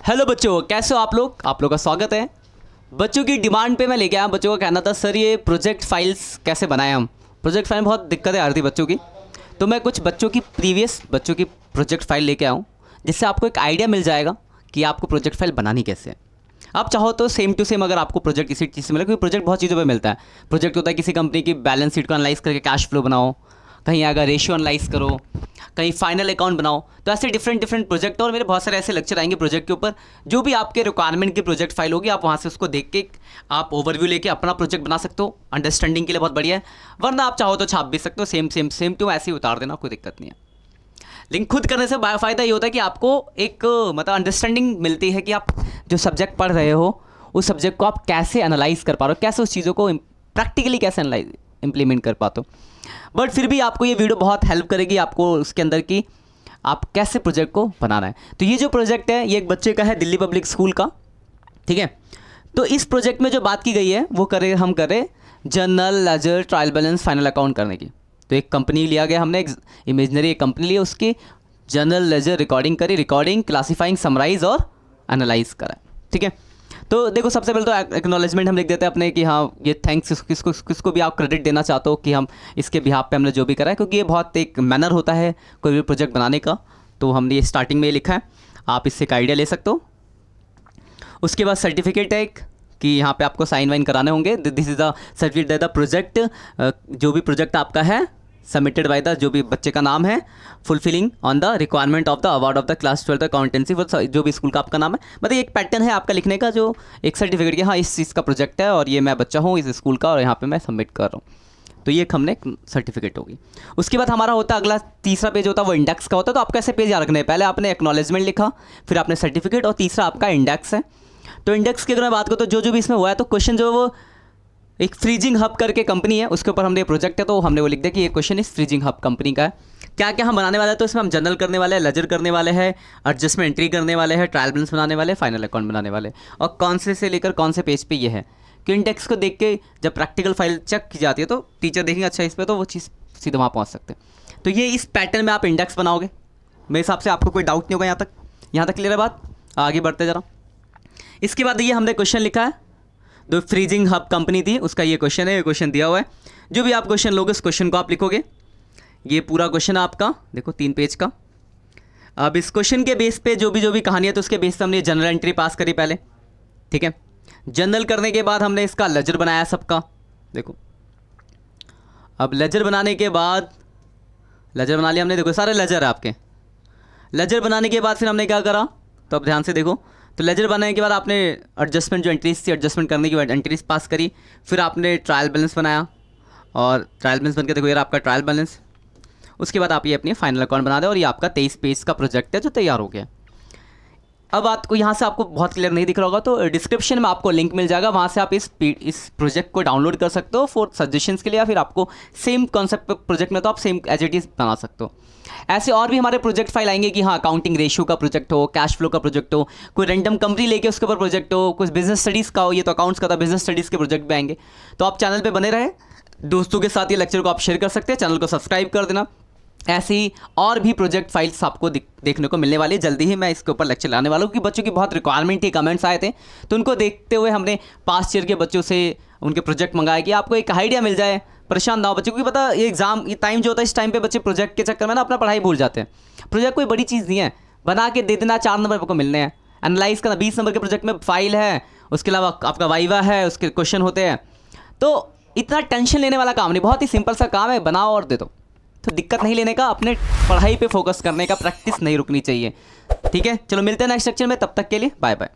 Hello बच्चों, कैसे हो आप लोग का स्वागत है। बच्चों की डिमांड पे मैं लेके आया। बच्चों का कहना था सर ये प्रोजेक्ट फाइल्स कैसे बनाएं हम। प्रोजेक्ट फाइल में बहुत दिक्कतें आ रही थी बच्चों की, तो मैं कुछ बच्चों की प्रोजेक्ट फाइल लेके आऊँ, जिससे आपको एक आइडिया मिल जाएगा कि आपको प्रोजेक्ट फाइल बनानी कैसे है। आप चाहो तो सेम टू सेम अगर आपको प्रोजेक्ट किसी चीज़ से मिले, क्योंकि प्रोजेक्ट बहुत चीज़ों पे मिलता है। प्रोजेक्ट होता है किसी कंपनी की बैलेंस शीट को एनालाइज करके कैश फ्लो बनाओ, कहीं अगर रेशियो एनालाइज करो, कहीं फाइनल अकाउंट बनाओ। तो ऐसे डिफरेंट डिफरेंट प्रोजेक्ट और मेरे बहुत सारे ऐसे लेक्चर आएंगे प्रोजेक्ट के ऊपर। जो भी आपके रिक्वायरमेंट की प्रोजेक्ट फाइल होगी, आप वहाँ से उसको देख के आप ओवरव्यू लेके अपना प्रोजेक्ट बना सकते हो। अंडरस्टैंडिंग के लिए बहुत बढ़िया है। वरना आप चाहो तो छाप भी सकते हो, सेम टू ऐसे ही उतार देना, कोई दिक्कत नहीं है। लेकिन खुद करने से फ़ायदा ये होता है कि आपको एक मतलब अंडरस्टैंडिंग मिलती है कि आप जो सब्जेक्ट पढ़ रहे हो उस सब्जेक्ट को आप कैसे एनालाइज कर पा रहे हो, कैसे उस चीज़ों को प्रैक्टिकली कैसे एनालाइज इम्प्लीमेंट कर पाते हो। बट फिर भी आपको ये वीडियो बहुत हेल्प करेगी आपको उसके अंदर की आप कैसे प्रोजेक्ट को बनाना है। तो ये जो प्रोजेक्ट है ये एक बच्चे का है, दिल्ली पब्लिक स्कूल का, ठीक है। तो इस प्रोजेक्ट में जो बात की गई है वो हम करें journal ledger trial balance final account करने की। तो एक कंपनी लिया गया, हमने एक इमेजनरी कंपनी ली, उसकी जर्नल लेजर रिकॉर्डिंग करी, रिकॉर्डिंग क्लासीफाइंग समराइज और एनालाइज करा, ठीक है। तो देखो सबसे पहले तो एक्नॉलेजमेंट हम लिख देते हैं अपने कि हाँ ये थैंक्स किसको भी आप क्रेडिट देना चाहते हो कि हम इसके बिहाफ पे हमने जो भी करा है, क्योंकि ये बहुत एक मैनर होता है कोई भी प्रोजेक्ट बनाने का। तो हमने ये स्टार्टिंग में ये लिखा है, आप इससे एक आइडिया ले सकते हो। उसके बाद सर्टिफिकेट है एक कि यहाँ पे आपको साइन वाइन कराने होंगे। This is the certificate the project, जो भी प्रोजेक्ट आपका है सबमिटेड बाय द जो भी बच्चे का नाम है, fulfilling on the requirement of the award of the class 12 accountancy for जो भी स्कूल का आपका नाम है। मतलब एक पैटर्न है आपका लिखने का, जो एक सर्टिफिकेट कि हाँ इस चीज़ का प्रोजेक्ट है और ये मैं बच्चा हूँ इस स्कूल का और यहाँ पे मैं सबमिट कर रहा हूँ। तो ये एक हमने सर्टिफिकेट होगी। उसके बाद हमारा होता है अगला तीसरा पेज होता है वो इंडेक्स का होता है। तो आपको ऐसे पेज याद रखने हैं, पहले आपने एक्नॉलेजमेंट लिखा, फिर आपने सर्टिफिकेट और तीसरा आपका इंडेक्स है। तो इंडेक्स की अगर मैं बात करूँ तो जो भी इसमें हुआ है, तो क्वेश्चन जो वो एक फ्रीजिंग हब करके कंपनी है उसके ऊपर हमने प्रोजेक्ट है, तो हमने वो लिख दिया कि ये क्वेश्चन इस फ्रीजिंग हब कंपनी का है। क्या क्या हम बनाने वाले हैं, तो इसमें हम जर्नल करने वाले हैं, लेजर करने वाले हैं, एडजस्टमेंट एंट्री करने वाले हैं, ट्रायल बैलेंस बनाने वाले हैं, फाइनल अकाउंट बनाने वाले हैं। और कौन से लेकर कौन से पेज पे ये है कि इंडेक्स को देख के जब प्रैक्टिकल फाइल चेक की जाती है तो टीचर देखेंगे अच्छा इस पर, तो वो चीज़ सीधे वहाँ पहुँच सकते हैं। तो ये इस पैटर्न में आप इंडेक्स बनाओगे। मेरे हिसाब से आपको कोई डाउट नहीं होगा यहाँ तक क्लियर है बात। आगे बढ़ते ज़रा। इसके बाद ये हमने क्वेश्चन लिखा है, जो फ्रीजिंग हब कंपनी थी उसका ये क्वेश्चन है, ये क्वेश्चन दिया हुआ है। जो भी आप क्वेश्चन लोगे उस क्वेश्चन को आप लिखोगे। ये पूरा क्वेश्चन है आपका, देखो 3 पेज का। अब इस क्वेश्चन के बेस पे जो भी कहानी है तो उसके बेस पे हमने जनरल एंट्री पास करी पहले, ठीक है। जनरल करने के बाद हमने इसका लेजर बनाया सबका, देखो। अब लेजर बनाने के बाद लेजर बना लिया हमने, देखो सारे लेजर है आपके। लेजर बनाने के बाद फिर हमने क्या करा, तो अब ध्यान से देखो। तो लेजर बनाने के बाद आपने एडजस्टमेंट जो एंट्रीज थी, एडजस्टमेंट करने की एंट्रीज पास करी। फिर आपने ट्रायल बैलेंस बनाया और ट्रायल बैलेंस बन के देखो ये आपका ट्रायल बैलेंस। उसके बाद आप ये अपनी फाइनल अकाउंट बना दें और ये आपका 23 पेज का प्रोजेक्ट है जो तैयार हो गया। अब बात को यहाँ से आपको बहुत क्लियर नहीं दिख रहा होगा तो डिस्क्रिप्शन में आपको लिंक मिल जाएगा, वहाँ से आप इस प्रोजेक्ट को डाउनलोड कर सकते हो फॉर सजेशंस के लिए, या फिर आपको सेम कॉन्सेप्ट प्रोजेक्ट में तो आप सेम एज इट इज़ बना सकते हो। ऐसे और भी हमारे प्रोजेक्ट फाइल आएंगे कि हाँ अकाउंटिंग रेशियो का प्रोजेक्ट हो, कैश फ्लो का प्रोजेक्ट हो, कोई रैंडम कंपनी लेके उसके ऊपर प्रोजेक्ट हो, कुछ बिजनेस स्टडीज़ का हो, ये तो अकाउंट्स का था, बिजनेस स्टडीज़ के प्रोजेक्ट भी आएंगे। तो आप चैनल पर बने रहे, दोस्तों के साथ ये लेक्चर को आप शेयर कर सकते हैं, चैनल को सब्सक्राइब कर देना। ऐसे ही और भी प्रोजेक्ट फाइल्स आपको देखने को मिलने वाली है। जल्दी ही मैं इसके ऊपर लेक्चर लाने वाला हूँ, क्योंकि बच्चों की बहुत रिक्वायरमेंट थी, कमेंट्स आए थे, तो उनको देखते हुए हमने पास्ट ईयर के बच्चों से उनके प्रोजेक्ट मंगाए कि आपको एक आइडिया मिल जाए, परेशान ना हो बच्चों। क्योंकि पता ये एग्जाम ये टाइम जो होता है इस टाइम पे बच्चे प्रोजेक्ट के चक्कर में ना अपना पढ़ाई भूल जाते हैं। प्रोजेक्ट कोई बड़ी चीज़ नहीं है, बना के दे देना, 4 नंबर को मिलने हैं। एनालाइज करना, 20 नंबर के प्रोजेक्ट में फाइल है, उसके अलावा आपका वाइवा है, उसके क्वेश्चन होते हैं। तो इतना टेंशन लेने वाला काम नहीं, बहुत ही सिंपल सा काम है, बनाओ और दे दो। तो दिक्कत नहीं लेने का, अपने पढ़ाई पे फोकस करने का, प्रैक्टिस नहीं रुकनी चाहिए, ठीक है। चलो मिलते हैं नेक्स्ट लेक्चर में, तब तक के लिए बाय बाय।